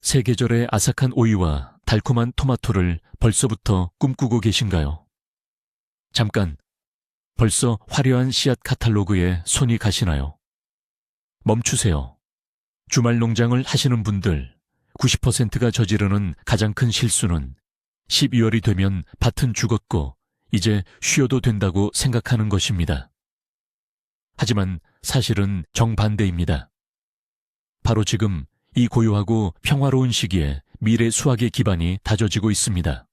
세 계절의 아삭한 오이와 달콤한 토마토를 벌써부터 꿈꾸고 계신가요? 잠깐, 벌써 화려한 씨앗 카탈로그에 손이 가시나요? 멈추세요. 주말 농장을 하시는 분들, 90%가 저지르는 가장 큰 실수는 12월이 되면 밭은 죽었고 이제 쉬어도 된다고 생각하는 것입니다. 하지만 사실은 정반대입니다. 바로 지금 이 고요하고 평화로운 시기에 미래 수확의 기반이 다져지고 있습니다.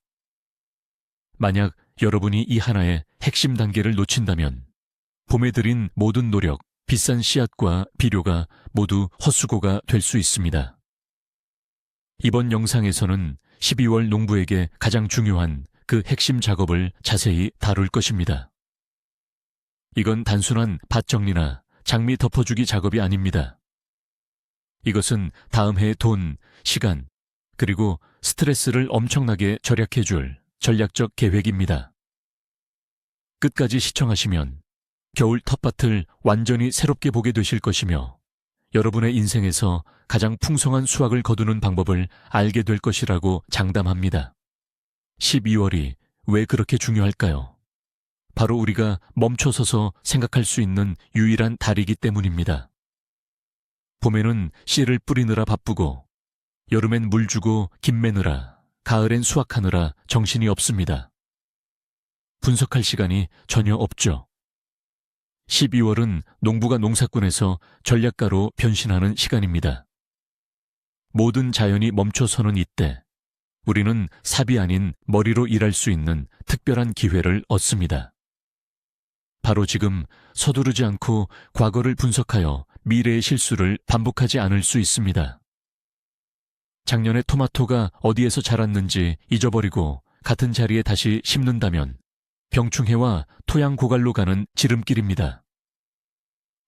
만약 여러분이 이 하나의 핵심 단계를 놓친다면 봄에 들인 모든 노력, 비싼 씨앗과 비료가 모두 헛수고가 될 수 있습니다. 이번 영상에서는 12월 농부에게 가장 중요한 그 핵심 작업을 자세히 다룰 것입니다. 이건 단순한 밭 정리나 장미 덮어주기 작업이 아닙니다. 이것은 다음 해의 돈, 시간, 그리고 스트레스를 엄청나게 절약해줄 전략적 계획입니다. 끝까지 시청하시면 겨울 텃밭을 완전히 새롭게 보게 되실 것이며 여러분의 인생에서 가장 풍성한 수확을 거두는 방법을 알게 될 것이라고 장담합니다. 12월이 왜 그렇게 중요할까요? 바로 우리가 멈춰서서 생각할 수 있는 유일한 달이기 때문입니다. 봄에는 씨를 뿌리느라 바쁘고 여름엔 물 주고 김 매느라 가을엔 수확하느라 정신이 없습니다. 분석할 시간이 전혀 없죠. 12월은 농부가 농사꾼에서 전략가로 변신하는 시간입니다. 모든 자연이 멈춰서는 이때 우리는 삽이 아닌 머리로 일할 수 있는 특별한 기회를 얻습니다. 바로 지금 서두르지 않고 과거를 분석하여 미래의 실수를 반복하지 않을 수 있습니다. 작년에 토마토가 어디에서 자랐는지 잊어버리고 같은 자리에 다시 심는다면 병충해와 토양 고갈로 가는 지름길입니다.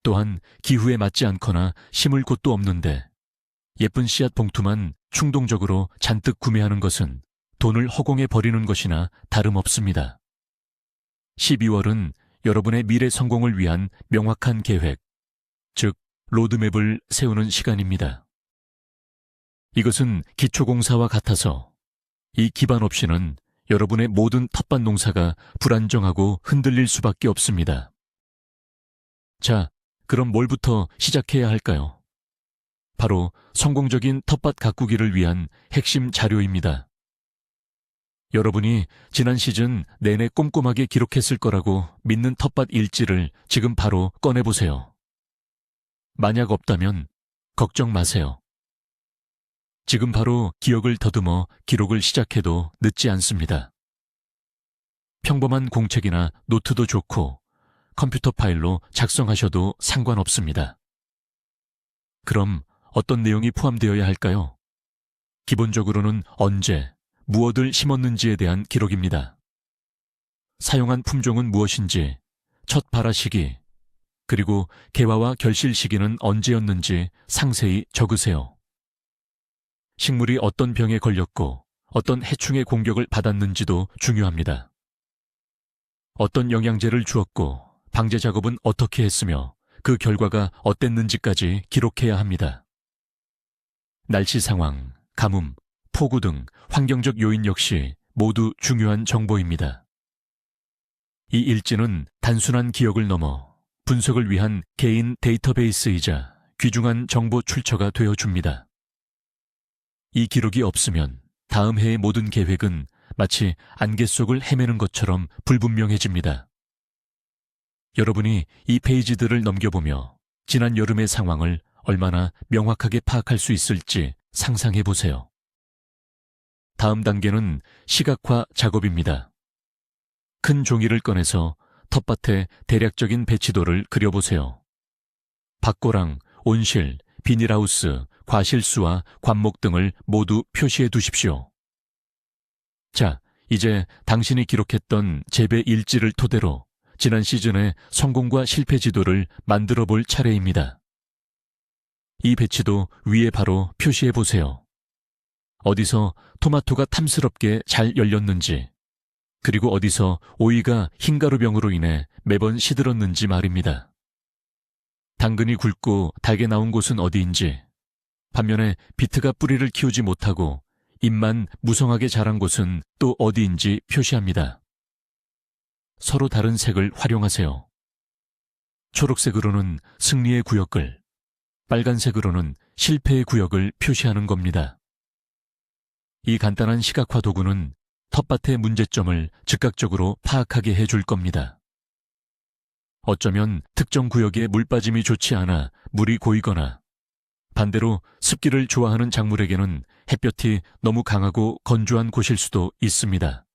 또한 기후에 맞지 않거나 심을 곳도 없는데 예쁜 씨앗 봉투만 충동적으로 잔뜩 구매하는 것은 돈을 허공에 버리는 것이나 다름없습니다. 12월은 여러분의 미래 성공을 위한 명확한 계획, 즉 로드맵을 세우는 시간입니다. 이것은 기초공사와 같아서 이 기반 없이는 여러분의 모든 텃밭 농사가 불안정하고 흔들릴 수밖에 없습니다. 자, 그럼 뭘부터 시작해야 할까요? 바로 성공적인 텃밭 가꾸기를 위한 핵심 자료입니다. 여러분이 지난 시즌 내내 꼼꼼하게 기록했을 거라고 믿는 텃밭 일지를 지금 바로 꺼내보세요. 만약 없다면 걱정 마세요. 지금 바로 기억을 더듬어 기록을 시작해도 늦지 않습니다. 평범한 공책이나 노트도 좋고 컴퓨터 파일로 작성하셔도 상관없습니다. 그럼 어떤 내용이 포함되어야 할까요? 기본적으로는 언제, 무엇을 심었는지에 대한 기록입니다. 사용한 품종은 무엇인지, 첫 발화 시기, 그리고 개화와 결실 시기는 언제였는지 상세히 적으세요. 식물이 어떤 병에 걸렸고 어떤 해충의 공격을 받았는지도 중요합니다. 어떤 영양제를 주었고 방제 작업은 어떻게 했으며 그 결과가 어땠는지까지 기록해야 합니다. 날씨 상황, 가뭄, 폭우 등 환경적 요인 역시 모두 중요한 정보입니다. 이 일지는 단순한 기억을 넘어 분석을 위한 개인 데이터베이스이자 귀중한 정보 출처가 되어줍니다. 이 기록이 없으면 다음 해의 모든 계획은 마치 안개 속을 헤매는 것처럼 불분명해집니다. 여러분이 이 페이지들을 넘겨보며 지난 여름의 상황을 얼마나 명확하게 파악할 수 있을지 상상해 보세요. 다음 단계는 시각화 작업입니다. 큰 종이를 꺼내서 텃밭의 대략적인 배치도를 그려보세요. 밭고랑, 온실, 비닐하우스, 과실수와 관목 등을 모두 표시해 두십시오. 자, 이제 당신이 기록했던 재배 일지를 토대로 지난 시즌의 성공과 실패 지도를 만들어 볼 차례입니다. 이 배치도 위에 바로 표시해 보세요. 어디서 토마토가 탐스럽게 잘 열렸는지, 그리고 어디서 오이가 흰가루병으로 인해 매번 시들었는지 말입니다. 당근이 굵고 달게 나온 곳은 어디인지, 반면에 비트가 뿌리를 키우지 못하고 잎만 무성하게 자란 곳은 또 어디인지 표시합니다. 서로 다른 색을 활용하세요. 초록색으로는 승리의 구역을, 빨간색으로는 실패의 구역을 표시하는 겁니다. 이 간단한 시각화 도구는 텃밭의 문제점을 즉각적으로 파악하게 해줄 겁니다. 어쩌면 특정 구역에 물빠짐이 좋지 않아 물이 고이거나 반대로 습기를 좋아하는 작물에게는 햇볕이 너무 강하고 건조한 곳일 수도 있습니다.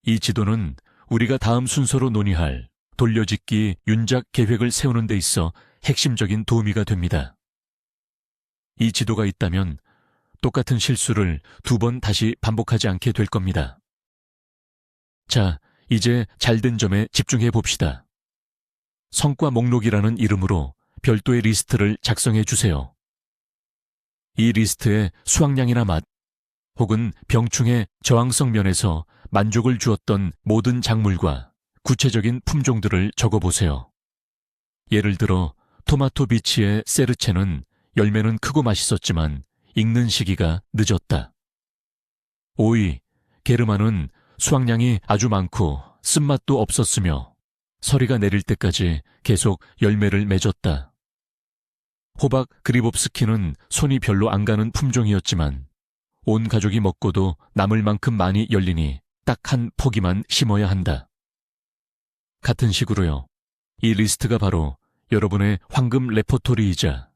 이 지도는 우리가 다음 순서로 논의할 돌려짓기 윤작 계획을 세우는 데 있어 핵심적인 도우미가 됩니다. 이 지도가 있다면 똑같은 실수를 2번 다시 반복하지 않게 될 겁니다. 자, 이제 잘된 점에 집중해 봅시다. 성과 목록이라는 이름으로 별도의 리스트를 작성해 주세요. 이 리스트에 수확량이나 맛, 혹은 병충해 저항성 면에서 만족을 주었던 모든 작물과 구체적인 품종들을 적어보세요. 예를 들어 토마토 비치의 세르체는 열매는 크고 맛있었지만 익는 시기가 늦었다. 오이, 게르마는 수확량이 아주 많고 쓴맛도 없었으며 서리가 내릴 때까지 계속 열매를 맺었다. 호박 그리봅스키는 손이 별로 안 가는 품종이었지만 온 가족이 먹고도 남을 만큼 많이 열리니 딱 한 포기만 심어야 한다. 같은 식으로요. 이 리스트가 바로 여러분의 황금 레퍼토리이자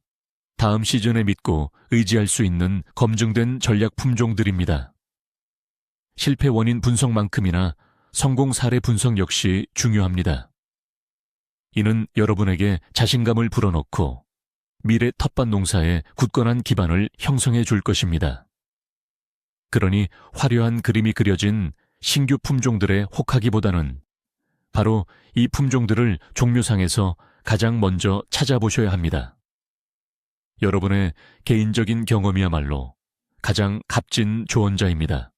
다음 시즌에 믿고 의지할 수 있는 검증된 전략 품종들입니다. 실패 원인 분석만큼이나 성공 사례 분석 역시 중요합니다. 이는 여러분에게 자신감을 불어넣고 미래 텃밭 농사에 굳건한 기반을 형성해 줄 것입니다. 그러니 화려한 그림이 그려진 신규 품종들에 혹하기보다는 바로 이 품종들을 종묘상에서 가장 먼저 찾아보셔야 합니다. 여러분의 개인적인 경험이야말로 가장 값진 조언자입니다.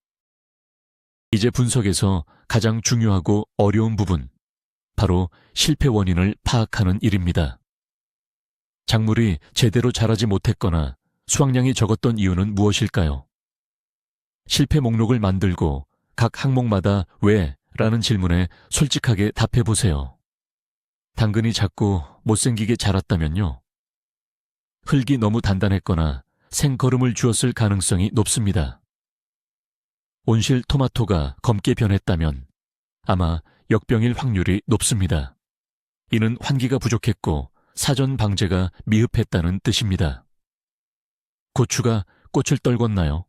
이제 분석에서 가장 중요하고 어려운 부분, 바로 실패 원인을 파악하는 일입니다. 작물이 제대로 자라지 못했거나 수확량이 적었던 이유는 무엇일까요? 실패 목록을 만들고 각 항목마다 왜? 라는 질문에 솔직하게 답해보세요. 당근이 작고 못생기게 자랐다면요. 흙이 너무 단단했거나 생거름을 주었을 가능성이 높습니다. 온실 토마토가 검게 변했다면 아마 역병일 확률이 높습니다. 이는 환기가 부족했고 사전 방제가 미흡했다는 뜻입니다. 고추가 꽃을 떨궜나요?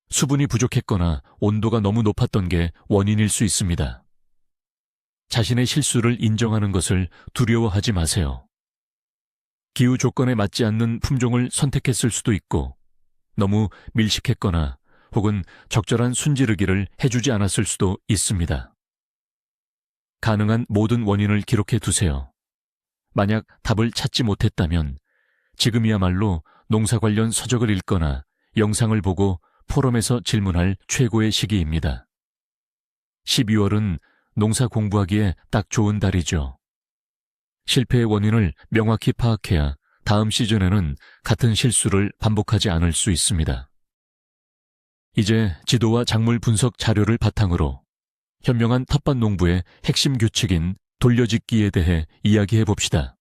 수분이 부족했거나 온도가 너무 높았던 게 원인일 수 있습니다. 자신의 실수를 인정하는 것을 두려워하지 마세요. 기후 조건에 맞지 않는 품종을 선택했을 수도 있고 너무 밀식했거나 혹은 적절한 순지르기를 해주지 않았을 수도 있습니다. 가능한 모든 원인을 기록해 두세요. 만약 답을 찾지 못했다면 지금이야말로 농사 관련 서적을 읽거나 영상을 보고 포럼에서 질문할 최고의 시기입니다. 12월은 농사 공부하기에 딱 좋은 달이죠. 실패의 원인을 명확히 파악해야 다음 시즌에는 같은 실수를 반복하지 않을 수 있습니다. 이제 지도와 작물 분석 자료를 바탕으로 현명한 텃밭 농부의 핵심 규칙인 돌려짓기에 대해 이야기해 봅시다.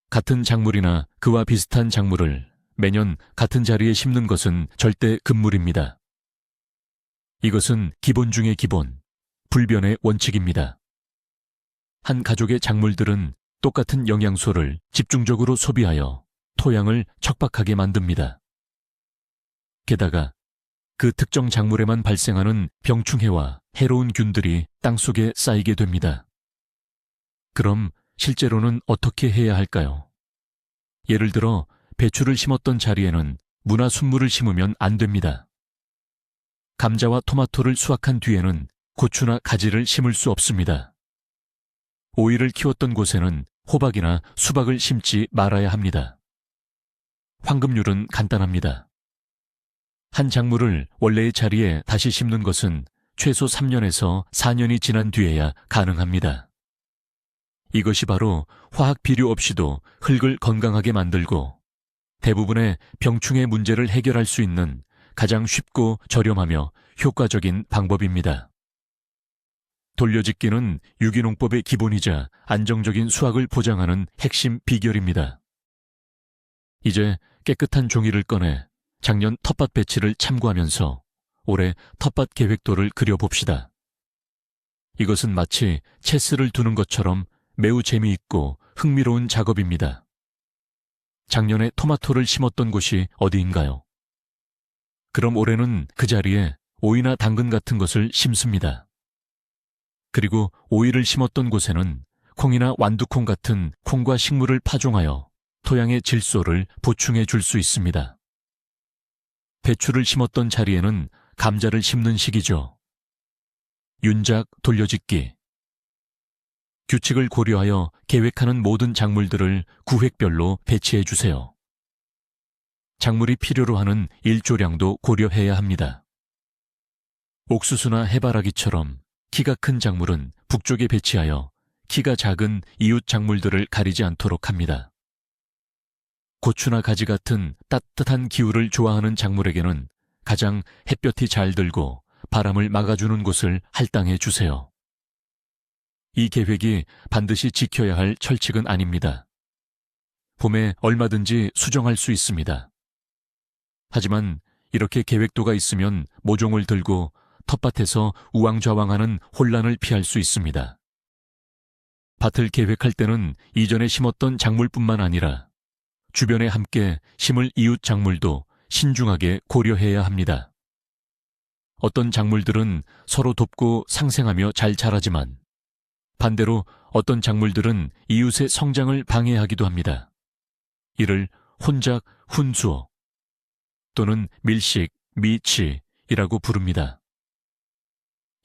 같은 작물이나 그와 비슷한 작물을 매년 같은 자리에 심는 것은 절대 금물입니다. 이것은 기본 중의 기본, 불변의 원칙입니다. 한 가족의 작물들은 똑같은 영양소를 집중적으로 소비하여 토양을 척박하게 만듭니다. 게다가 그 특정 작물에만 발생하는 병충해와 해로운 균들이 땅속에 쌓이게 됩니다. 그럼 실제로는 어떻게 해야 할까요? 예를 들어 배추를 심었던 자리에는 무나 순무를 심으면 안 됩니다. 감자와 토마토를 수확한 뒤에는 고추나 가지를 심을 수 없습니다. 오이를 키웠던 곳에는 호박이나 수박을 심지 말아야 합니다. 황금률은 간단합니다. 한 작물을 원래의 자리에 다시 심는 것은 최소 3년에서 4년이 지난 뒤에야 가능합니다. 이것이 바로 화학 비료 없이도 흙을 건강하게 만들고 대부분의 병충해 문제를 해결할 수 있는 가장 쉽고 저렴하며 효과적인 방법입니다. 돌려짓기는 유기농법의 기본이자 안정적인 수확을 보장하는 핵심 비결입니다. 이제 깨끗한 종이를 꺼내 작년 텃밭 배치를 참고하면서 올해 텃밭 계획도를 그려봅시다. 이것은 마치 체스를 두는 것처럼 매우 재미있고 흥미로운 작업입니다. 작년에 토마토를 심었던 곳이 어디인가요? 그럼 올해는 그 자리에 오이나 당근 같은 것을 심습니다. 그리고 오이를 심었던 곳에는 콩이나 완두콩 같은 콩과 식물을 파종하여 토양의 질소를 보충해 줄 수 있습니다. 배추를 심었던 자리에는 감자를 심는 시기죠. 윤작 돌려짓기. 규칙을 고려하여 계획하는 모든 작물들을 구획별로 배치해 주세요. 작물이 필요로 하는 일조량도 고려해야 합니다. 옥수수나 해바라기처럼 키가 큰 작물은 북쪽에 배치하여 키가 작은 이웃 작물들을 가리지 않도록 합니다. 고추나 가지 같은 따뜻한 기후를 좋아하는 작물에게는 가장 햇볕이 잘 들고 바람을 막아주는 곳을 할당해 주세요. 이 계획이 반드시 지켜야 할 철칙은 아닙니다. 봄에 얼마든지 수정할 수 있습니다. 하지만 이렇게 계획도가 있으면 모종을 들고 텃밭에서 우왕좌왕하는 혼란을 피할 수 있습니다. 밭을 계획할 때는 이전에 심었던 작물뿐만 아니라 주변에 함께 심을 이웃 작물도 신중하게 고려해야 합니다. 어떤 작물들은 서로 돕고 상생하며 잘 자라지만 반대로 어떤 작물들은 이웃의 성장을 방해하기도 합니다. 이를 혼작, 훈수어 또는 밀식, 미치이라고 부릅니다.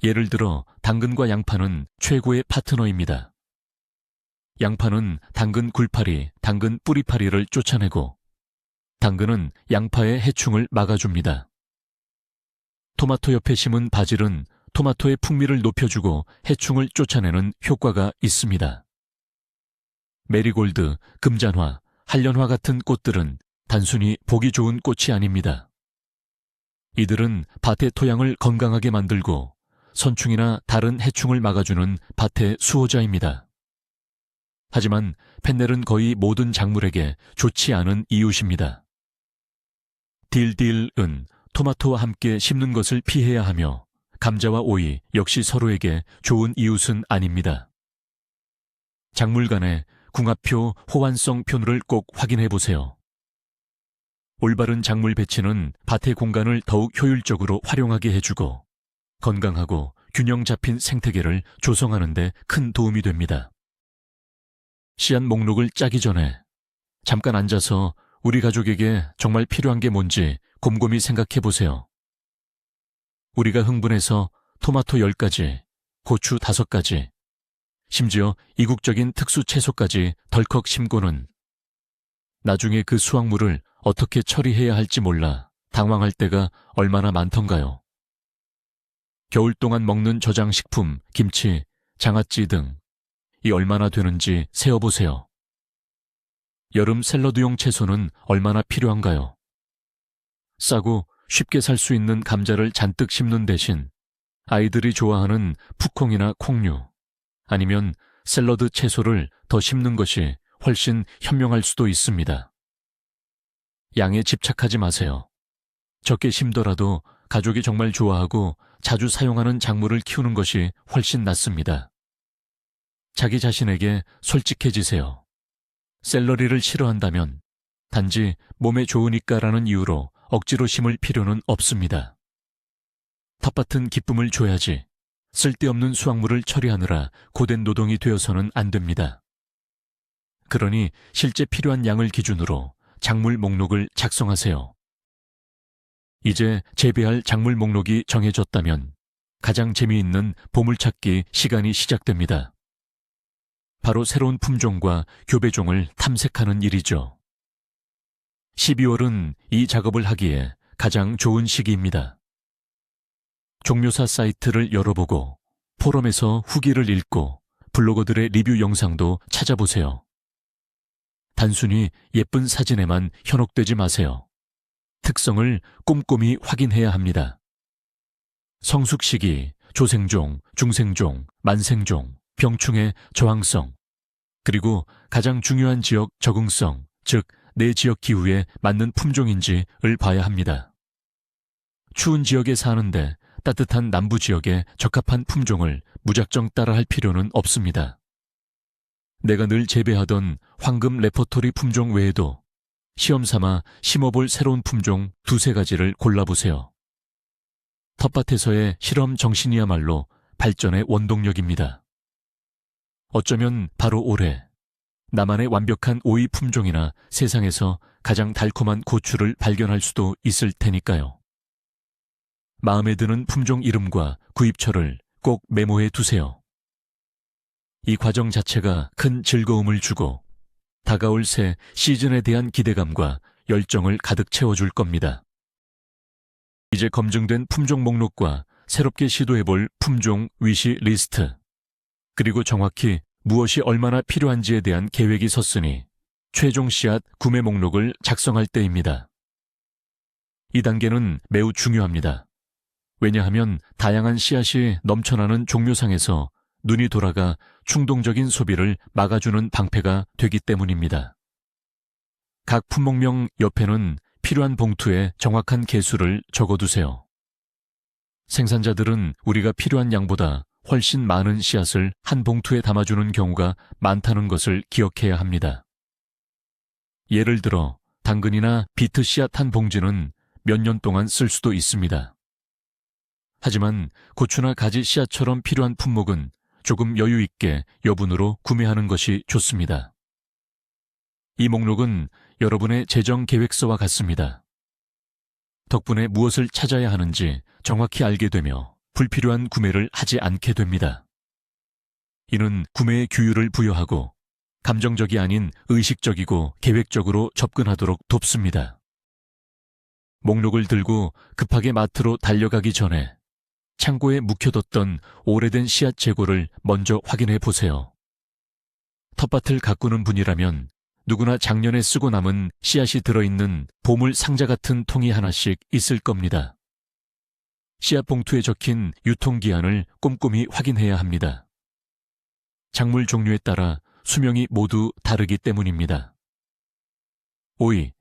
예를 들어 당근과 양파는 최고의 파트너입니다. 양파는 당근 굴파리, 당근 뿌리파리를 쫓아내고 당근은 양파의 해충을 막아줍니다. 토마토 옆에 심은 바질은 토마토의 풍미를 높여주고 해충을 쫓아내는 효과가 있습니다. 메리골드, 금잔화, 한련화 같은 꽃들은 단순히 보기 좋은 꽃이 아닙니다. 이들은 밭의 토양을 건강하게 만들고 선충이나 다른 해충을 막아주는 밭의 수호자입니다. 하지만 펜넬은 거의 모든 작물에게 좋지 않은 이웃입니다. 딜딜은 토마토와 함께 심는 것을 피해야 하며 감자와 오이 역시 서로에게 좋은 이웃은 아닙니다. 작물 간의 궁합표, 호환성 표를 꼭 확인해 보세요. 올바른 작물 배치는 밭의 공간을 더욱 효율적으로 활용하게 해주고 건강하고 균형 잡힌 생태계를 조성하는 데 큰 도움이 됩니다. 씨앗 목록을 짜기 전에 잠깐 앉아서 우리 가족에게 정말 필요한 게 뭔지 곰곰이 생각해 보세요. 우리가 흥분해서 토마토 10가지, 고추 5가지, 심지어 이국적인 특수 채소까지 덜컥 심고는 나중에 그 수확물을 어떻게 처리해야 할지 몰라 당황할 때가 얼마나 많던가요. 겨울 동안 먹는 저장식품, 김치, 장아찌 등 이 얼마나 되는지 세어보세요. 여름 샐러드용 채소는 얼마나 필요한가요? 싸고 쉽게 살 수 있는 감자를 잔뜩 심는 대신 아이들이 좋아하는 푸콩이나 콩류 아니면 샐러드 채소를 더 심는 것이 훨씬 현명할 수도 있습니다. 양에 집착하지 마세요. 적게 심더라도 가족이 정말 좋아하고 자주 사용하는 작물을 키우는 것이 훨씬 낫습니다. 자기 자신에게 솔직해지세요. 샐러리를 싫어한다면 단지 몸에 좋으니까라는 이유로 억지로 심을 필요는 없습니다. 텃밭은 기쁨을 줘야지 쓸데없는 수확물을 처리하느라 고된 노동이 되어서는 안 됩니다. 그러니 실제 필요한 양을 기준으로 작물 목록을 작성하세요. 이제 재배할 작물 목록이 정해졌다면 가장 재미있는 보물찾기 시간이 시작됩니다. 바로 새로운 품종과 교배종을 탐색하는 일이죠. 12월은 이 작업을 하기에 가장 좋은 시기입니다. 종묘사 사이트를 열어보고 포럼에서 후기를 읽고 블로거들의 리뷰 영상도 찾아보세요. 단순히 예쁜 사진에만 현혹되지 마세요. 특성을 꼼꼼히 확인해야 합니다. 성숙 시기, 조생종, 중생종, 만생종, 병충해 저항성, 그리고 가장 중요한 지역 적응성, 즉 내 지역 기후에 맞는 품종인지를 봐야 합니다. 추운 지역에 사는데 따뜻한 남부 지역에 적합한 품종을 무작정 따라할 필요는 없습니다. 내가 늘 재배하던 황금 레퍼토리 품종 외에도 시험삼아 심어볼 새로운 품종 두세 가지를 골라보세요. 텃밭에서의 실험 정신이야말로 발전의 원동력입니다. 어쩌면 바로 올해 나만의 완벽한 오이 품종이나 세상에서 가장 달콤한 고추를 발견할 수도 있을 테니까요. 마음에 드는 품종 이름과 구입처를 꼭 메모해 두세요. 이 과정 자체가 큰 즐거움을 주고 다가올 새 시즌에 대한 기대감과 열정을 가득 채워줄 겁니다. 이제 검증된 품종 목록과 새롭게 시도해볼 품종 위시 리스트, 그리고 정확히 무엇이 얼마나 필요한지에 대한 계획이 섰으니 최종 씨앗 구매 목록을 작성할 때입니다. 이 단계는 매우 중요합니다. 왜냐하면 다양한 씨앗이 넘쳐나는 종묘상에서 눈이 돌아가 충동적인 소비를 막아주는 방패가 되기 때문입니다. 각 품목명 옆에는 필요한 봉투에 정확한 개수를 적어두세요. 생산자들은 우리가 필요한 양보다 훨씬 많은 씨앗을 한 봉투에 담아주는 경우가 많다는 것을 기억해야 합니다. 예를 들어 당근이나 비트 씨앗 한 봉지는 몇 년 동안 쓸 수도 있습니다. 하지만 고추나 가지 씨앗처럼 필요한 품목은 조금 여유 있게 여분으로 구매하는 것이 좋습니다. 이 목록은 여러분의 재정 계획서와 같습니다. 덕분에 무엇을 찾아야 하는지 정확히 알게 되며 불필요한 구매를 하지 않게 됩니다. 이는 구매의 규율을 부여하고 감정적이 아닌 의식적이고 계획적으로 접근하도록 돕습니다. 목록을 들고 급하게 마트로 달려가기 전에 창고에 묵혀뒀던 오래된 씨앗 재고를 먼저 확인해 보세요. 텃밭을 가꾸는 분이라면 누구나 작년에 쓰고 남은 씨앗이 들어있는 보물 상자 같은 통이 하나씩 있을 겁니다. 씨앗 봉투에 적힌 유통기한을 꼼꼼히 확인해야 합니다. 작물 종류에 따라 수명이 모두 다르기 때문입니다. 오이,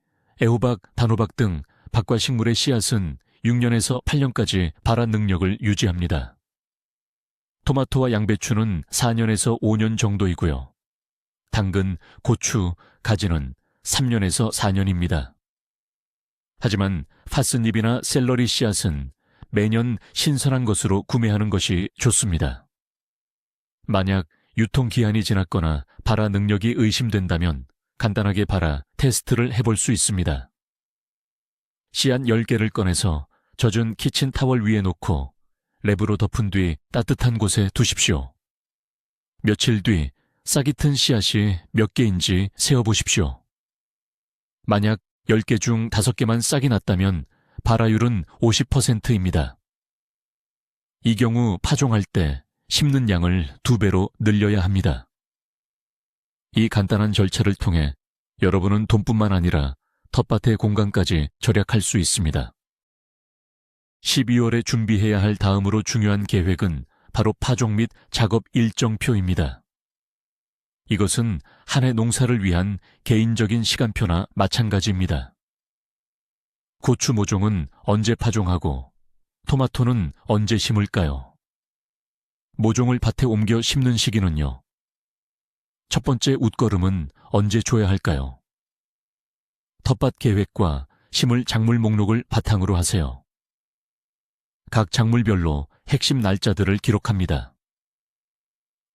애호박, 단호박 등 박과 식물의 씨앗은 6년에서 8년까지 발화 능력을 유지합니다. 토마토와 양배추는 4년에서 5년 정도이고요. 당근, 고추, 가지는 3년에서 4년입니다. 하지만 파스잎이나 샐러리 씨앗은 매년 신선한 것으로 구매하는 것이 좋습니다. 만약 유통기한이 지났거나 발화 능력이 의심된다면 간단하게 발화 테스트를 해볼 수 있습니다. 씨앗 10개를 꺼내서 젖은 키친타월 위에 놓고 랩으로 덮은 뒤 따뜻한 곳에 두십시오. 며칠 뒤 싹이 튼 씨앗이 몇 개인지 세어보십시오. 만약 10개 중 5개만 싹이 났다면 발화율은 50%입니다. 이 경우 파종할 때 심는 양을 2배로 늘려야 합니다. 이 간단한 절차를 통해 여러분은 돈뿐만 아니라 텃밭의 공간까지 절약할 수 있습니다. 12월에 준비해야 할 다음으로 중요한 계획은 바로 파종 및 작업 일정표입니다. 이것은 한 해 농사를 위한 개인적인 시간표나 마찬가지입니다. 고추 모종은 언제 파종하고 토마토는 언제 심을까요? 모종을 밭에 옮겨 심는 시기는요? 첫 번째 웃걸음은 언제 줘야 할까요? 텃밭 계획과 심을 작물 목록을 바탕으로 하세요. 각 작물별로 핵심 날짜들을 기록합니다.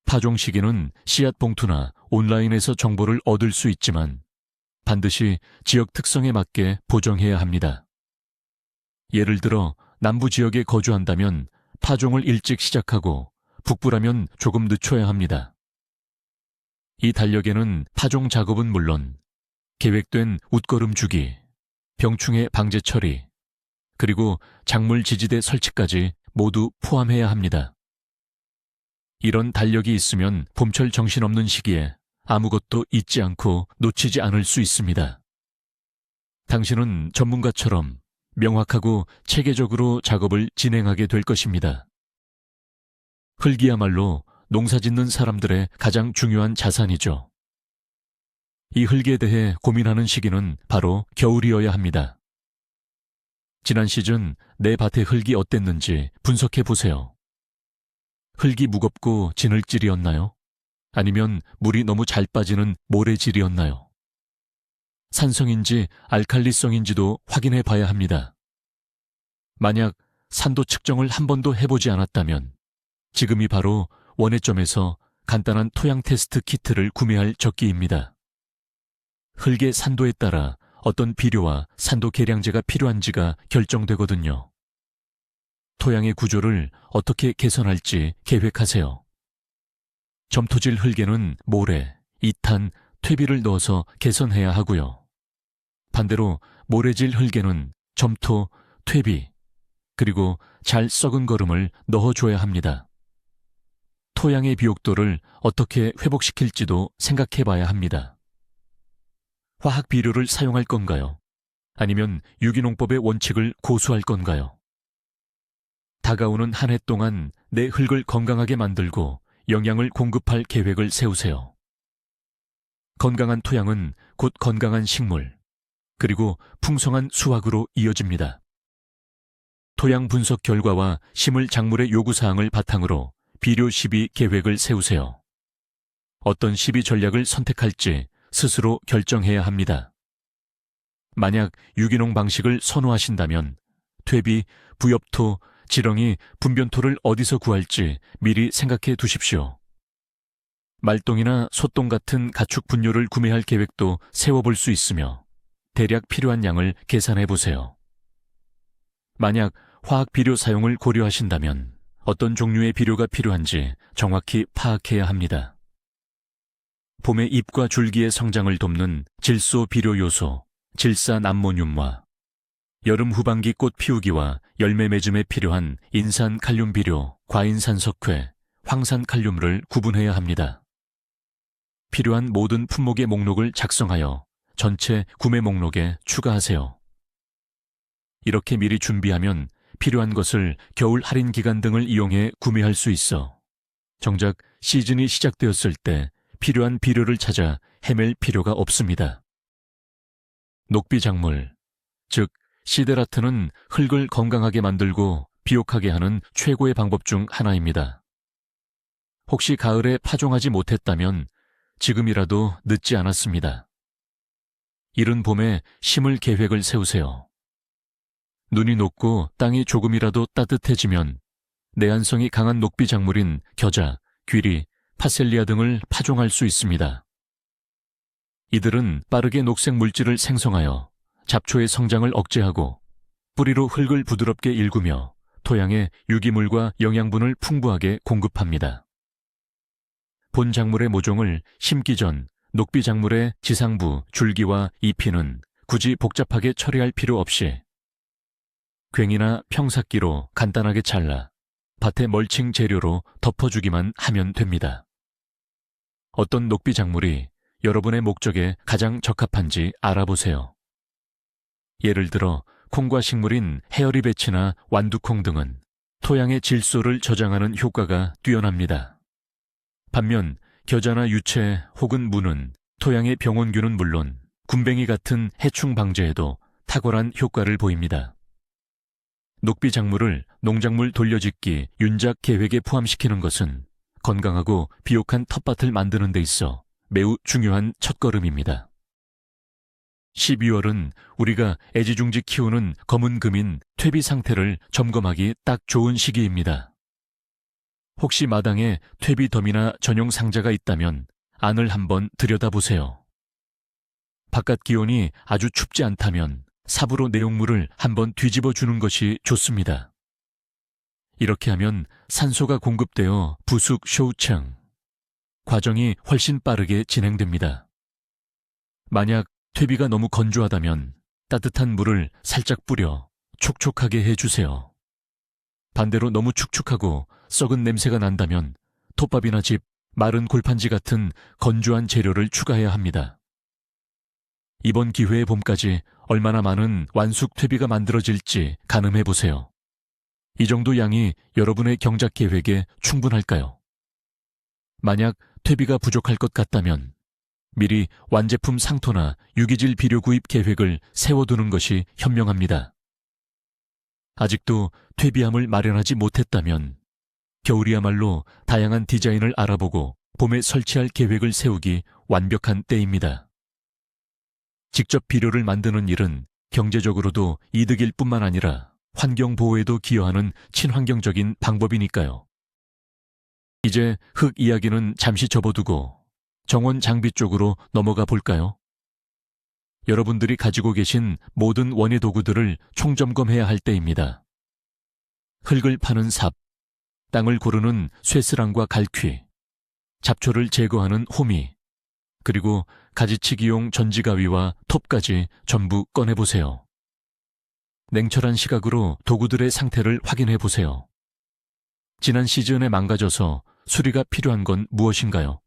파종 시기는 씨앗 봉투나 온라인에서 정보를 얻을 수 있지만 반드시 지역 특성에 맞게 보정해야 합니다. 예를 들어 남부 지역에 거주한다면 파종을 일찍 시작하고 북부라면 조금 늦춰야 합니다. 이 달력에는 파종 작업은 물론 계획된 웃걸음 주기, 병충해 방제 처리, 그리고 작물 지지대 설치까지 모두 포함해야 합니다. 이런 달력이 있으면 봄철 정신없는 시기에 아무것도 잊지 않고 놓치지 않을 수 있습니다. 당신은 전문가처럼 명확하고 체계적으로 작업을 진행하게 될 것입니다. 흙이야말로 농사짓는 사람들의 가장 중요한 자산이죠. 이 흙에 대해 고민하는 시기는 바로 겨울이어야 합니다. 지난 시즌 내 밭의 흙이 어땠는지 분석해 보세요. 흙이 무겁고 진흙질이었나요? 아니면 물이 너무 잘 빠지는 모래질이었나요? 산성인지 알칼리성인지도 확인해 봐야 합니다. 만약 산도 측정을 한 번도 해보지 않았다면 지금이 바로 원예점에서 간단한 토양 테스트 키트를 구매할 적기입니다. 흙의 산도에 따라 어떤 비료와 산도 계량제가 필요한지가 결정되거든요. 토양의 구조를 어떻게 개선할지 계획하세요. 점토질 흙에는 모래, 이탄, 퇴비를 넣어서 개선해야 하고요. 반대로 모래질 흙에는 점토, 퇴비, 그리고 잘 썩은 거름을 넣어줘야 합니다. 토양의 비옥도를 어떻게 회복시킬지도 생각해 봐야 합니다. 화학 비료를 사용할 건가요? 아니면 유기농법의 원칙을 고수할 건가요? 다가오는 한 해 동안 내 흙을 건강하게 만들고 영양을 공급할 계획을 세우세요. 건강한 토양은 곧 건강한 식물, 그리고 풍성한 수확으로 이어집니다. 토양 분석 결과와 심을 작물의 요구사항을 바탕으로 비료 시비 계획을 세우세요. 어떤 시비 전략을 선택할지 스스로 결정해야 합니다. 만약 유기농 방식을 선호하신다면 퇴비, 부엽토, 지렁이, 분변토를 어디서 구할지 미리 생각해 두십시오. 말똥이나 소똥 같은 가축 분뇨를 구매할 계획도 세워볼 수 있으며 대략 필요한 양을 계산해 보세요. 만약 화학 비료 사용을 고려하신다면 어떤 종류의 비료가 필요한지 정확히 파악해야 합니다. 봄의 잎과 줄기의 성장을 돕는 질소 비료 요소, 질산암모늄과 여름 후반기 꽃 피우기와 열매 맺음에 필요한 인산 칼륨 비료, 과인산 석회, 황산 칼륨을 구분해야 합니다. 필요한 모든 품목의 목록을 작성하여 전체 구매 목록에 추가하세요. 이렇게 미리 준비하면 필요한 것을 겨울 할인 기간 등을 이용해 구매할 수 있어 정작 시즌이 시작되었을 때 필요한 비료를 찾아 헤맬 필요가 없습니다. 녹비작물, 즉 시데라트는 흙을 건강하게 만들고 비옥하게 하는 최고의 방법 중 하나입니다. 혹시 가을에 파종하지 못했다면 지금이라도 늦지 않았습니다. 이른 봄에 심을 계획을 세우세요. 눈이 녹고 땅이 조금이라도 따뜻해지면 내한성이 강한 녹비작물인 겨자, 귀리, 파셀리아 등을 파종할 수 있습니다. 이들은 빠르게 녹색 물질을 생성하여 잡초의 성장을 억제하고 뿌리로 흙을 부드럽게 일구며 토양에 유기물과 영양분을 풍부하게 공급합니다. 본 작물의 모종을 심기 전 녹비작물의 지상부, 줄기와 잎이는 굳이 복잡하게 처리할 필요 없이 괭이나 평삭기로 간단하게 잘라 밭의 멀칭 재료로 덮어주기만 하면 됩니다. 어떤 녹비작물이 여러분의 목적에 가장 적합한지 알아보세요. 예를 들어 콩과 식물인 헤어리 배치나 완두콩 등은 토양의 질소를 저장하는 효과가 뛰어납니다. 반면 겨자나 유채 혹은 무는 토양의 병원균은 물론 군뱅이 같은 해충 방제에도 탁월한 효과를 보입니다. 녹비작물을 농작물 돌려짓기 윤작 계획에 포함시키는 것은 건강하고 비옥한 텃밭을 만드는 데 있어 매우 중요한 첫걸음입니다. 12월은 우리가 애지중지 키우는 검은 금인 퇴비 상태를 점검하기 딱 좋은 시기입니다. 혹시 마당에 퇴비 덤이나 전용 상자가 있다면 안을 한번 들여다보세요. 바깥 기온이 아주 춥지 않다면 삽으로 내용물을 한번 뒤집어 주는 것이 좋습니다. 이렇게 하면 산소가 공급되어 부숙 쇼우청 과정이 훨씬 빠르게 진행됩니다. 만약 퇴비가 너무 건조하다면 따뜻한 물을 살짝 뿌려 촉촉하게 해주세요. 반대로 너무 축축하고 썩은 냄새가 난다면 톱밥이나 집, 마른 골판지 같은 건조한 재료를 추가해야 합니다. 이번 기회의 봄까지 얼마나 많은 완숙 퇴비가 만들어질지 가늠해 보세요. 이 정도 양이 여러분의 경작 계획에 충분할까요? 만약 퇴비가 부족할 것 같다면 미리 완제품 상토나 유기질 비료 구입 계획을 세워두는 것이 현명합니다. 아직도 퇴비함을 마련하지 못했다면 겨울이야말로 다양한 디자인을 알아보고 봄에 설치할 계획을 세우기 완벽한 때입니다. 직접 비료를 만드는 일은 경제적으로도 이득일 뿐만 아니라 환경 보호에도 기여하는 친환경적인 방법이니까요. 이제 흙 이야기는 잠시 접어두고 정원 장비 쪽으로 넘어가 볼까요? 여러분들이 가지고 계신 모든 원예 도구들을 총점검해야 할 때입니다. 흙을 파는 삽, 땅을 고르는 쇠스랑과 갈퀴, 잡초를 제거하는 호미, 그리고 가지치기용 전지가위와 톱까지 전부 꺼내보세요. 냉철한 시각으로 도구들의 상태를 확인해보세요. 지난 시즌에 망가져서 수리가 필요한 건 무엇인가요?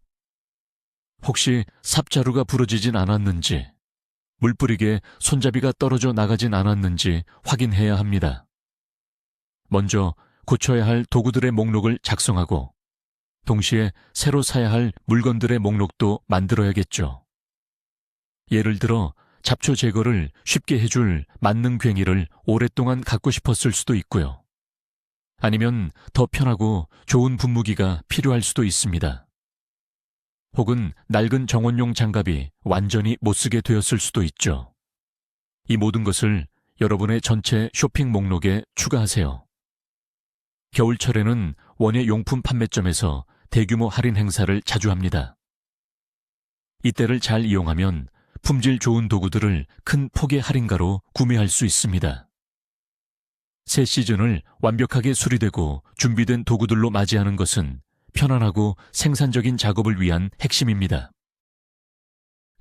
혹시 삽자루가 부러지진 않았는지, 물 뿌리게 손잡이가 떨어져 나가진 않았는지 확인해야 합니다. 먼저 고쳐야 할 도구들의 목록을 작성하고 동시에 새로 사야 할 물건들의 목록도 만들어야겠죠. 예를 들어 잡초 제거를 쉽게 해줄 만능괭이를 오랫동안 갖고 싶었을 수도 있고요. 아니면 더 편하고 좋은 분무기가 필요할 수도 있습니다. 혹은 낡은 정원용 장갑이 완전히 못쓰게 되었을 수도 있죠. 이 모든 것을 여러분의 전체 쇼핑 목록에 추가하세요. 겨울철에는 원예 용품 판매점에서 대규모 할인 행사를 자주 합니다. 이때를 잘 이용하면 품질 좋은 도구들을 큰 폭의 할인가로 구매할 수 있습니다. 새 시즌을 완벽하게 수리되고 준비된 도구들로 맞이하는 것은 편안하고 생산적인 작업을 위한 핵심입니다.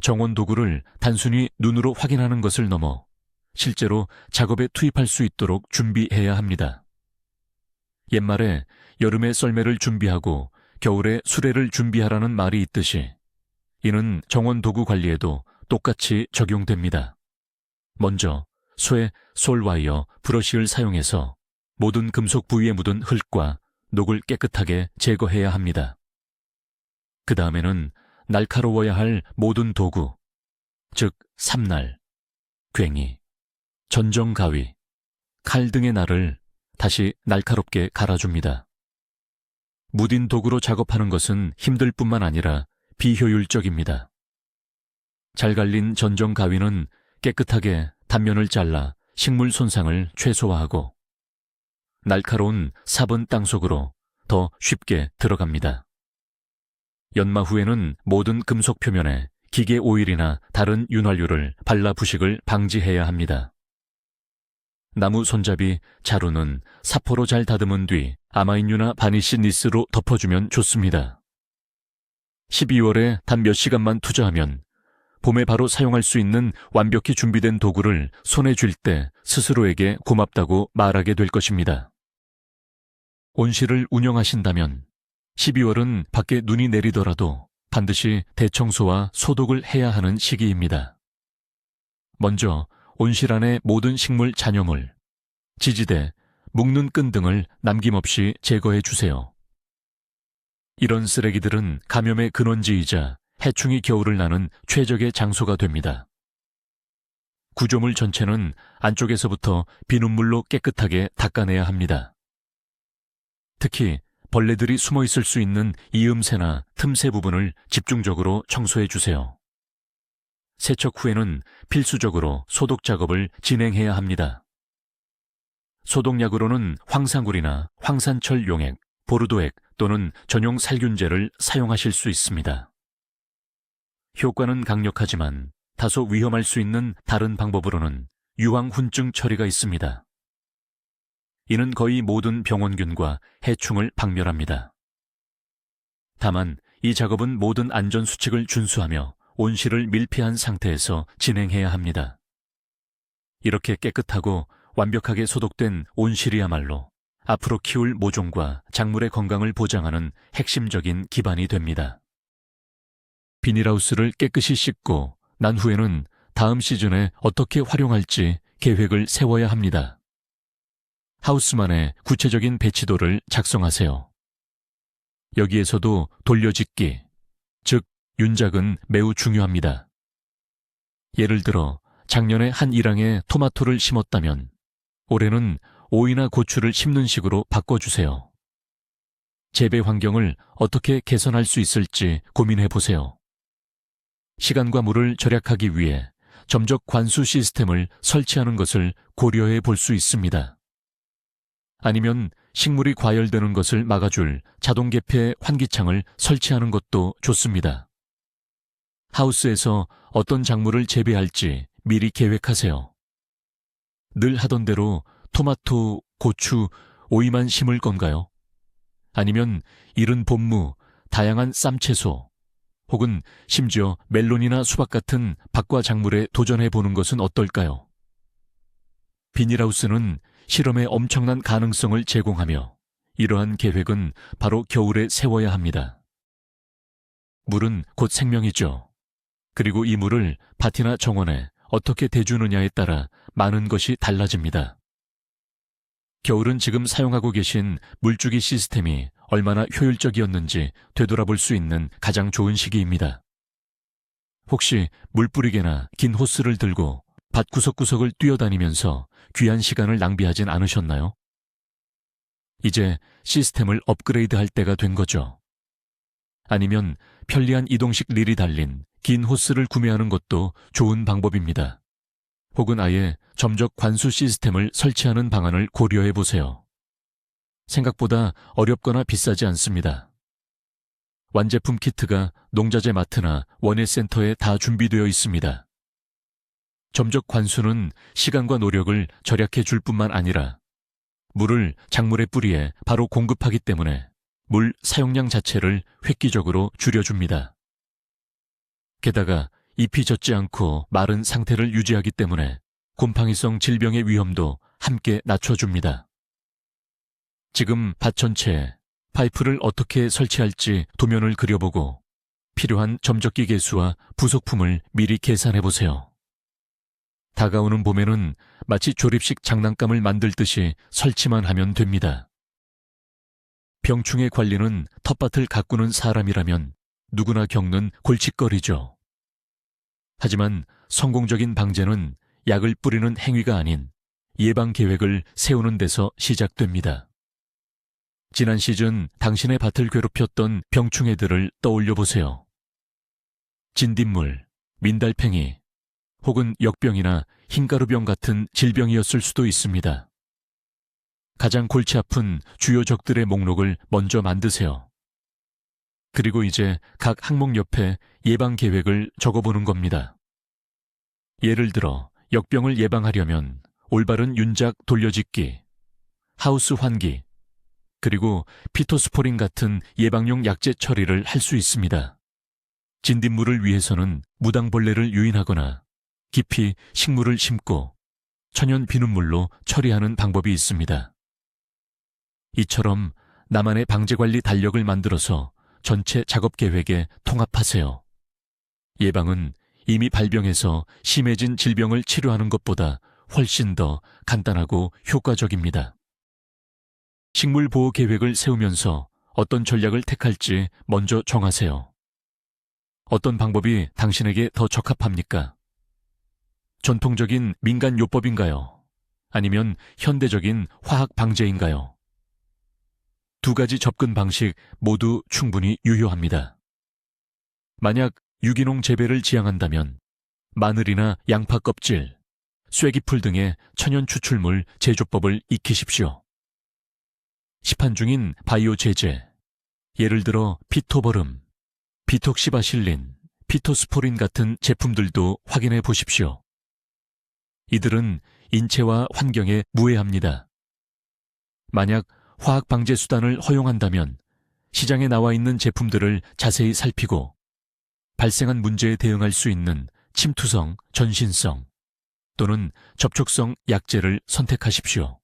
정원 도구를 단순히 눈으로 확인하는 것을 넘어 실제로 작업에 투입할 수 있도록 준비해야 합니다. 옛말에 여름에 썰매를 준비하고 겨울에 수레를 준비하라는 말이 있듯이 이는 정원 도구 관리에도 똑같이 적용됩니다. 먼저 쇠, 솔와이어, 브러쉬를 사용해서 모든 금속 부위에 묻은 흙과 녹을 깨끗하게 제거해야 합니다. 그 다음에는 날카로워야 할 모든 도구, 즉 삽날, 괭이, 전정가위, 칼 등의 날을 다시 날카롭게 갈아줍니다. 무딘 도구로 작업하는 것은 힘들 뿐만 아니라 비효율적입니다. 잘 갈린 전정가위는 깨끗하게 단면을 잘라 식물 손상을 최소화하고 날카로운 삽은 땅속으로 더 쉽게 들어갑니다. 연마 후에는 모든 금속 표면에 기계 오일이나 다른 윤활유를 발라 부식을 방지해야 합니다. 나무 손잡이, 자루는 사포로 잘 다듬은 뒤 아마인유나 바니쉬 니스로 덮어주면 좋습니다. 12월에 단 몇 시간만 투자하면 봄에 바로 사용할 수 있는 완벽히 준비된 도구를 손에 쥘 때 스스로에게 고맙다고 말하게 될 것입니다. 온실을 운영하신다면 12월은 밖에 눈이 내리더라도 반드시 대청소와 소독을 해야 하는 시기입니다. 먼저 온실 안의 모든 식물 잔여물, 지지대, 묶는 끈 등을 남김없이 제거해 주세요. 이런 쓰레기들은 감염의 근원지이자 해충이 겨울을 나는 최적의 장소가 됩니다. 구조물 전체는 안쪽에서부터 비눗물로 깨끗하게 닦아내야 합니다. 특히 벌레들이 숨어 있을 수 있는 이음새나 틈새 부분을 집중적으로 청소해 주세요. 세척 후에는 필수적으로 소독 작업을 진행해야 합니다. 소독약으로는 황산굴이나 황산철 용액, 보르도액 또는 전용 살균제를 사용하실 수 있습니다. 효과는 강력하지만 다소 위험할 수 있는 다른 방법으로는 유황훈증 처리가 있습니다. 이는 거의 모든 병원균과 해충을 박멸합니다. 다만 이 작업은 모든 안전수칙을 준수하며 온실을 밀폐한 상태에서 진행해야 합니다. 이렇게 깨끗하고 완벽하게 소독된 온실이야말로 앞으로 키울 모종과 작물의 건강을 보장하는 핵심적인 기반이 됩니다. 비닐하우스를 깨끗이 씻고 난 후에는 다음 시즌에 어떻게 활용할지 계획을 세워야 합니다. 하우스만의 구체적인 배치도를 작성하세요. 여기에서도 돌려짓기, 즉 윤작은 매우 중요합니다. 예를 들어 작년에 한 일항에 토마토를 심었다면 올해는 오이나 고추를 심는 식으로 바꿔주세요. 재배 환경을 어떻게 개선할 수 있을지 고민해 보세요. 시간과 물을 절약하기 위해 점적 관수 시스템을 설치하는 것을 고려해 볼 수 있습니다. 아니면 식물이 과열되는 것을 막아줄 자동 개폐 환기창을 설치하는 것도 좋습니다. 하우스에서 어떤 작물을 재배할지 미리 계획하세요. 늘 하던 대로 토마토, 고추, 오이만 심을 건가요? 아니면 이른 봄무, 다양한 쌈채소, 혹은 심지어 멜론이나 수박 같은 박과 작물에 도전해 보는 것은 어떨까요? 비닐하우스는 실험에 엄청난 가능성을 제공하며 이러한 계획은 바로 겨울에 세워야 합니다. 물은 곧 생명이죠. 그리고 이 물을 밭이나 정원에 어떻게 대주느냐에 따라 많은 것이 달라집니다. 겨울은 지금 사용하고 계신 물주기 시스템이 얼마나 효율적이었는지 되돌아볼 수 있는 가장 좋은 시기입니다. 혹시 물 뿌리개나 긴 호스를 들고 밭 구석구석을 뛰어다니면서 귀한 시간을 낭비하진 않으셨나요? 이제 시스템을 업그레이드할 때가 된 거죠. 아니면 편리한 이동식 릴이 달린 긴 호스를 구매하는 것도 좋은 방법입니다. 혹은 아예 점적 관수 시스템을 설치하는 방안을 고려해 보세요. 생각보다 어렵거나 비싸지 않습니다. 완제품 키트가 농자재 마트나 원예센터에 다 준비되어 있습니다. 점적 관수는 시간과 노력을 절약해 줄 뿐만 아니라 물을 작물의 뿌리에 바로 공급하기 때문에 물 사용량 자체를 획기적으로 줄여줍니다. 게다가 잎이 젖지 않고 마른 상태를 유지하기 때문에 곰팡이성 질병의 위험도 함께 낮춰줍니다. 지금 밭 전체에 파이프를 어떻게 설치할지 도면을 그려보고 필요한 점적기 개수와 부속품을 미리 계산해보세요. 다가오는 봄에는 마치 조립식 장난감을 만들 듯이 설치만 하면 됩니다. 병충해 관리는 텃밭을 가꾸는 사람이라면 누구나 겪는 골칫거리죠. 하지만 성공적인 방제는 약을 뿌리는 행위가 아닌 예방 계획을 세우는 데서 시작됩니다. 지난 시즌 당신의 밭을 괴롭혔던 병충해들을 떠올려 보세요. 진딧물, 민달팽이, 혹은 역병이나 흰가루병 같은 질병이었을 수도 있습니다. 가장 골치 아픈 주요 적들의 목록을 먼저 만드세요. 그리고 이제 각 항목 옆에 예방 계획을 적어보는 겁니다. 예를 들어 역병을 예방하려면 올바른 윤작 돌려짓기, 하우스 환기, 그리고 피토스포린 같은 예방용 약제 처리를 할 수 있습니다. 진딧물을 위해서는 무당벌레를 유인하거나 깊이 식물을 심고 천연 비눗물로 처리하는 방법이 있습니다. 이처럼 나만의 방제관리 달력을 만들어서 전체 작업 계획에 통합하세요. 예방은 이미 발병해서 심해진 질병을 치료하는 것보다 훨씬 더 간단하고 효과적입니다. 식물 보호 계획을 세우면서 어떤 전략을 택할지 먼저 정하세요. 어떤 방법이 당신에게 더 적합합니까? 전통적인 민간 요법인가요? 아니면 현대적인 화학 방제인가요? 두 가지 접근 방식 모두 충분히 유효합니다. 만약 유기농 재배를 지향한다면 마늘이나 양파 껍질, 쇠기풀 등의 천연 추출물 제조법을 익히십시오. 시판 중인 바이오 제제, 예를 들어 피토버름, 비톡시바실린, 피토스포린 같은 제품들도 확인해 보십시오. 이들은 인체와 환경에 무해합니다. 만약 화학 방제 수단을 허용한다면 시장에 나와 있는 제품들을 자세히 살피고 발생한 문제에 대응할 수 있는 침투성, 전신성 또는 접촉성 약제를 선택하십시오.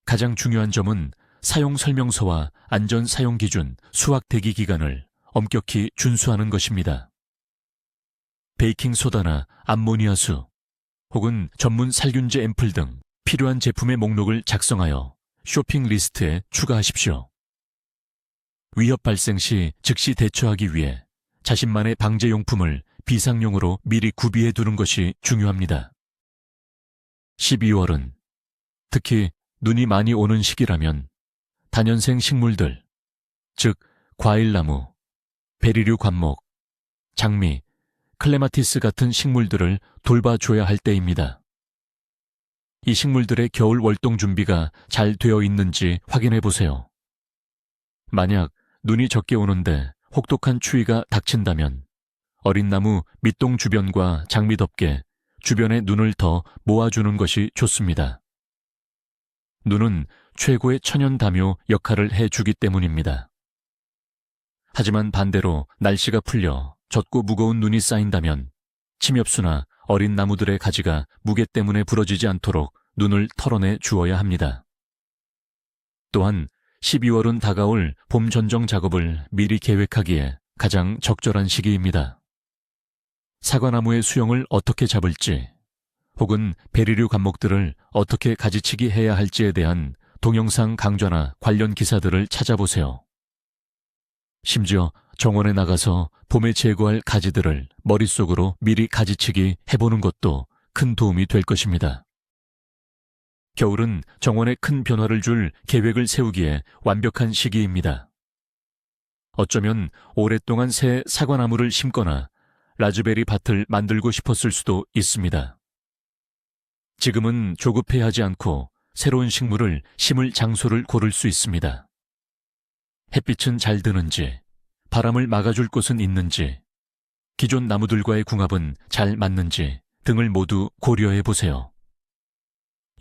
가장 중요한 점은 사용 설명서와 안전 사용 기준, 수확 대기 기간을 엄격히 준수하는 것입니다. 베이킹소다나 암모니아수 혹은 전문 살균제 앰플 등 필요한 제품의 목록을 작성하여 쇼핑 리스트에 추가하십시오. 위협 발생 시 즉시 대처하기 위해 자신만의 방제용품을 비상용으로 미리 구비해 두는 것이 중요합니다. 12월은 특히 눈이 많이 오는 시기라면 다년생 식물들, 즉 과일나무, 베리류 관목, 장미, 클레마티스 같은 식물들을 돌봐줘야 할 때입니다. 이 식물들의 겨울 월동 준비가 잘 되어 있는지 확인해 보세요. 만약 눈이 적게 오는데 혹독한 추위가 닥친다면 어린 나무 밑동 주변과 장미 덮개, 주변에 눈을 더 모아주는 것이 좋습니다. 눈은 최고의 천연담요 역할을 해주기 때문입니다. 하지만 반대로 날씨가 풀려 젖고 무거운 눈이 쌓인다면 침엽수나 어린 나무들의 가지가 무게 때문에 부러지지 않도록 눈을 털어내 주어야 합니다. 또한 12월은 다가올 봄 전정 작업을 미리 계획하기에 가장 적절한 시기입니다. 사과나무의 수영을 어떻게 잡을지 혹은 베리류 관목들을 어떻게 가지치기 해야 할지에 대한 동영상 강좌나 관련 기사들을 찾아보세요. 심지어 정원에 나가서 봄에 제거할 가지들을 머릿속으로 미리 가지치기 해보는 것도 큰 도움이 될 것입니다. 겨울은 정원에 큰 변화를 줄 계획을 세우기에 완벽한 시기입니다. 어쩌면 오랫동안 새 사과나무를 심거나 라즈베리 밭을 만들고 싶었을 수도 있습니다. 지금은 조급해하지 않고 새로운 식물을 심을 장소를 고를 수 있습니다. 햇빛은 잘 드는지, 바람을 막아줄 곳은 있는지, 기존 나무들과의 궁합은 잘 맞는지 등을 모두 고려해 보세요.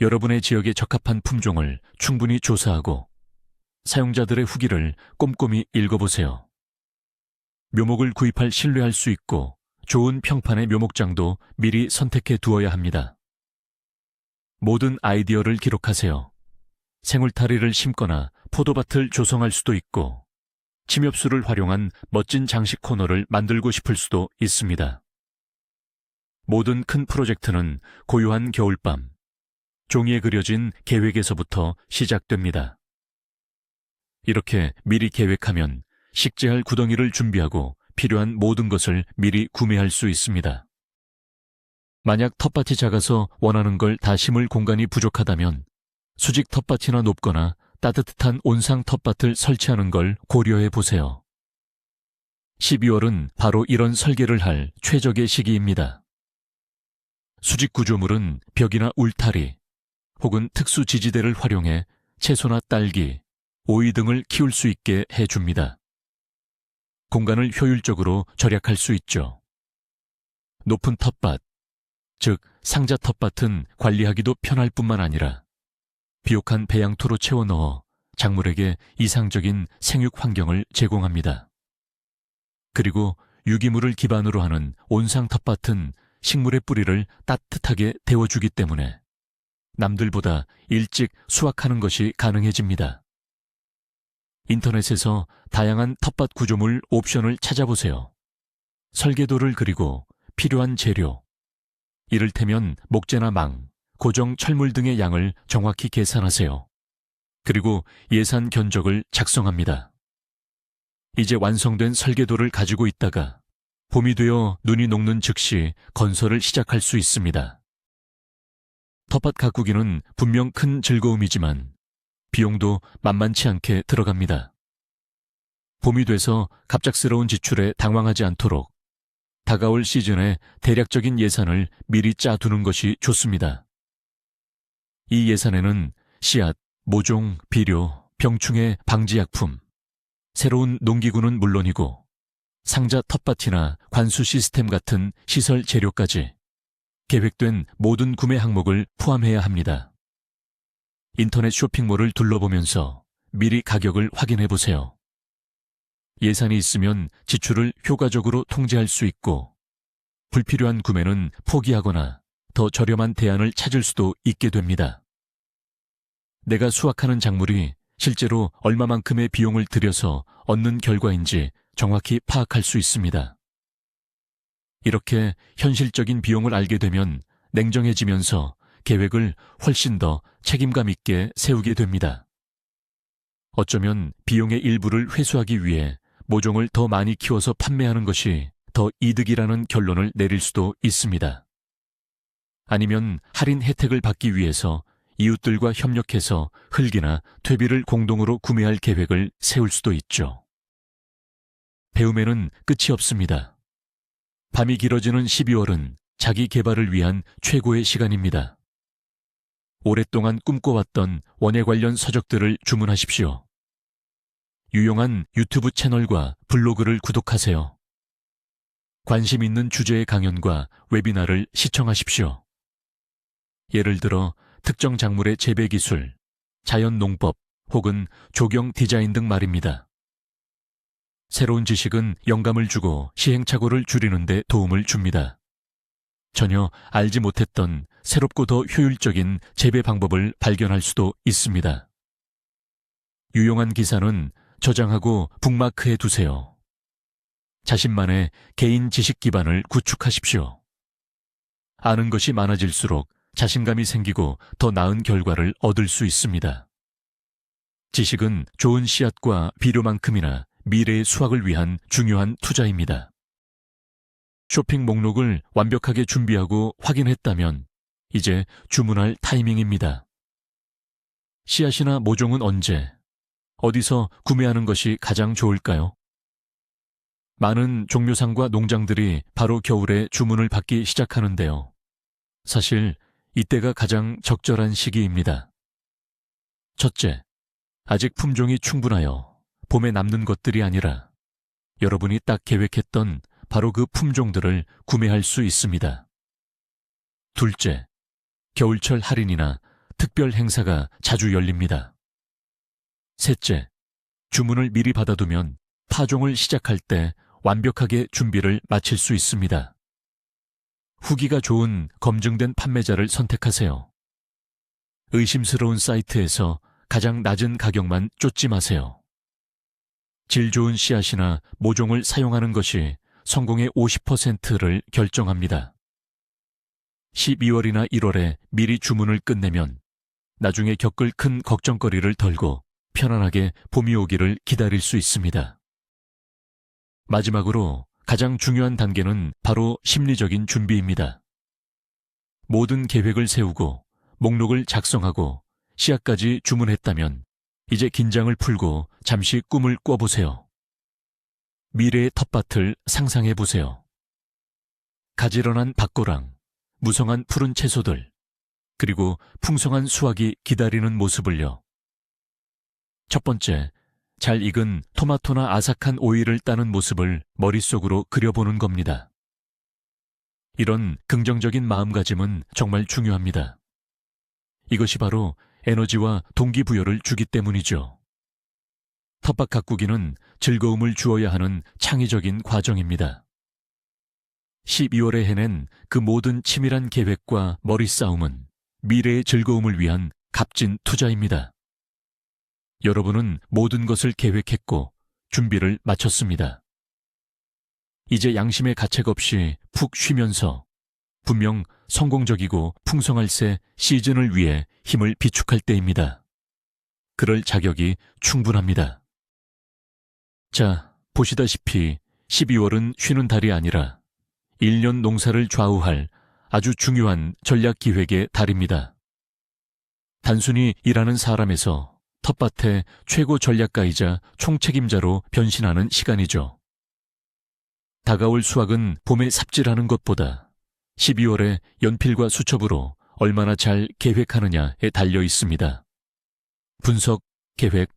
여러분의 지역에 적합한 품종을 충분히 조사하고 사용자들의 후기를 꼼꼼히 읽어보세요. 묘목을 구입할 신뢰할 수 있고 좋은 평판의 묘목장도 미리 선택해 두어야 합니다. 모든 아이디어를 기록하세요. 생울타리를 심거나 포도밭을 조성할 수도 있고 침엽수를 활용한 멋진 장식 코너를 만들고 싶을 수도 있습니다. 모든 큰 프로젝트는 고요한 겨울밤, 종이에 그려진 계획에서부터 시작됩니다. 이렇게 미리 계획하면 식재할 구덩이를 준비하고 필요한 모든 것을 미리 구매할 수 있습니다. 만약 텃밭이 작아서 원하는 걸 다 심을 공간이 부족하다면 수직 텃밭이나 높거나 따뜻한 온상 텃밭을 설치하는 걸 고려해 보세요. 12월은 바로 이런 설계를 할 최적의 시기입니다. 수직 구조물은 벽이나 울타리 혹은 특수 지지대를 활용해 채소나 딸기, 오이 등을 키울 수 있게 해줍니다. 공간을 효율적으로 절약할 수 있죠. 높은 텃밭, 즉 상자 텃밭은 관리하기도 편할 뿐만 아니라 비옥한 배양토로 채워 넣어 작물에게 이상적인 생육 환경을 제공합니다. 그리고 유기물을 기반으로 하는 온상 텃밭은 식물의 뿌리를 따뜻하게 데워주기 때문에 남들보다 일찍 수확하는 것이 가능해집니다. 인터넷에서 다양한 텃밭 구조물 옵션을 찾아보세요. 설계도를 그리고 필요한 재료, 이를테면 목재나 망, 고정 철물 등의 양을 정확히 계산하세요. 그리고 예산 견적을 작성합니다. 이제 완성된 설계도를 가지고 있다가 봄이 되어 눈이 녹는 즉시 건설을 시작할 수 있습니다. 텃밭 가꾸기는 분명 큰 즐거움이지만 비용도 만만치 않게 들어갑니다. 봄이 돼서 갑작스러운 지출에 당황하지 않도록 다가올 시즌에 대략적인 예산을 미리 짜두는 것이 좋습니다. 이 예산에는 씨앗, 모종, 비료, 병충해 방지약품, 새로운 농기구는 물론이고 상자 텃밭이나 관수 시스템 같은 시설 재료까지 계획된 모든 구매 항목을 포함해야 합니다. 인터넷 쇼핑몰을 둘러보면서 미리 가격을 확인해 보세요. 예산이 있으면 지출을 효과적으로 통제할 수 있고 불필요한 구매는 포기하거나 더 저렴한 대안을 찾을 수도 있게 됩니다. 내가 수확하는 작물이 실제로 얼마만큼의 비용을 들여서 얻는 결과인지 정확히 파악할 수 있습니다. 이렇게 현실적인 비용을 알게 되면 냉정해지면서 계획을 훨씬 더 책임감 있게 세우게 됩니다. 어쩌면 비용의 일부를 회수하기 위해 모종을 더 많이 키워서 판매하는 것이 더 이득이라는 결론을 내릴 수도 있습니다. 아니면 할인 혜택을 받기 위해서 이웃들과 협력해서 흙이나 퇴비를 공동으로 구매할 계획을 세울 수도 있죠. 배움에는 끝이 없습니다. 밤이 길어지는 12월은 자기 개발을 위한 최고의 시간입니다. 오랫동안 꿈꿔왔던 원예 관련 서적들을 주문하십시오. 유용한 유튜브 채널과 블로그를 구독하세요. 관심 있는 주제의 강연과 웨비나를 시청하십시오. 예를 들어 특정 작물의 재배 기술, 자연 농법 혹은 조경 디자인 등 말입니다. 새로운 지식은 영감을 주고 시행착오를 줄이는 데 도움을 줍니다. 전혀 알지 못했던 새롭고 더 효율적인 재배 방법을 발견할 수도 있습니다. 유용한 기사는 저장하고 북마크해 두세요. 자신만의 개인 지식 기반을 구축하십시오. 아는 것이 많아질수록 자신감이 생기고 더 나은 결과를 얻을 수 있습니다. 지식은 좋은 씨앗과 비료만큼이나 미래의 수확을 위한 중요한 투자입니다. 쇼핑 목록을 완벽하게 준비하고 확인했다면 이제 주문할 타이밍입니다. 씨앗이나 모종은 언제, 어디서 구매하는 것이 가장 좋을까요? 많은 종묘상과 농장들이 바로 겨울에 주문을 받기 시작하는데요. 사실 이때가 가장 적절한 시기입니다. 첫째, 아직 품종이 충분하여 봄에 남는 것들이 아니라 여러분이 딱 계획했던 바로 그 품종들을 구매할 수 있습니다. 둘째, 겨울철 할인이나 특별 행사가 자주 열립니다. 셋째, 주문을 미리 받아두면 파종을 시작할 때 완벽하게 준비를 마칠 수 있습니다. 후기가 좋은 검증된 판매자를 선택하세요. 의심스러운 사이트에서 가장 낮은 가격만 쫓지 마세요. 질 좋은 씨앗이나 모종을 사용하는 것이 성공의 50%를 결정합니다. 12월이나 1월에 미리 주문을 끝내면 나중에 겪을 큰 걱정거리를 덜고 편안하게 봄이 오기를 기다릴 수 있습니다. 마지막으로 가장 중요한 단계는 바로 심리적인 준비입니다. 모든 계획을 세우고 목록을 작성하고 씨앗까지 주문했다면 이제 긴장을 풀고 잠시 꿈을 꿔보세요. 미래의 텃밭을 상상해보세요. 가지런한 밭고랑, 무성한 푸른 채소들, 그리고 풍성한 수확이 기다리는 모습을요. 첫 번째, 잘 익은 토마토나 아삭한 오이를 따는 모습을 머릿속으로 그려보는 겁니다. 이런 긍정적인 마음가짐은 정말 중요합니다. 이것이 바로 에너지와 동기부여를 주기 때문이죠. 텃밭 가꾸기는 즐거움을 주어야 하는 창의적인 과정입니다. 12월에 해낸 그 모든 치밀한 계획과 머리싸움은 미래의 즐거움을 위한 값진 투자입니다. 여러분은 모든 것을 계획했고 준비를 마쳤습니다. 이제 양심의 가책 없이 푹 쉬면서 분명 성공적이고 풍성할 새 시즌을 위해 힘을 비축할 때입니다. 그럴 자격이 충분합니다. 자, 보시다시피 12월은 쉬는 달이 아니라 1년 농사를 좌우할 아주 중요한 전략 기획의 달입니다. 단순히 일하는 사람에서 텃밭의 최고 전략가이자 총책임자로 변신하는 시간이죠. 다가올 수확은 봄에 삽질하는 것보다 12월에 연필과 수첩으로 얼마나 잘 계획하느냐에 달려 있습니다. 분석, 계획,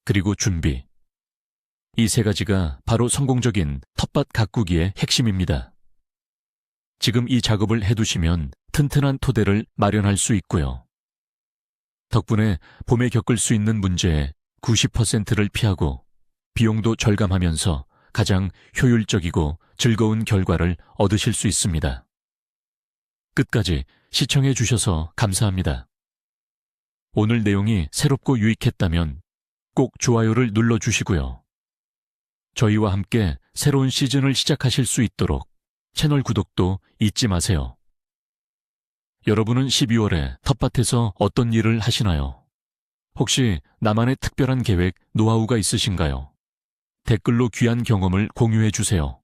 그리고 준비. 이 세 가지가 바로 성공적인 텃밭 가꾸기의 핵심입니다. 지금 이 작업을 해두시면 튼튼한 토대를 마련할 수 있고요. 덕분에 봄에 겪을 수 있는 문제의 90%를 피하고 비용도 절감하면서 가장 효율적이고 즐거운 결과를 얻으실 수 있습니다. 끝까지 시청해 주셔서 감사합니다. 오늘 내용이 새롭고 유익했다면 꼭 좋아요를 눌러주시고요. 저희와 함께 새로운 시즌을 시작하실 수 있도록 채널 구독도 잊지 마세요. 여러분은 12월에 텃밭에서 어떤 일을 하시나요? 혹시 나만의 특별한 계획, 노하우가 있으신가요? 댓글로 귀한 경험을 공유해 주세요.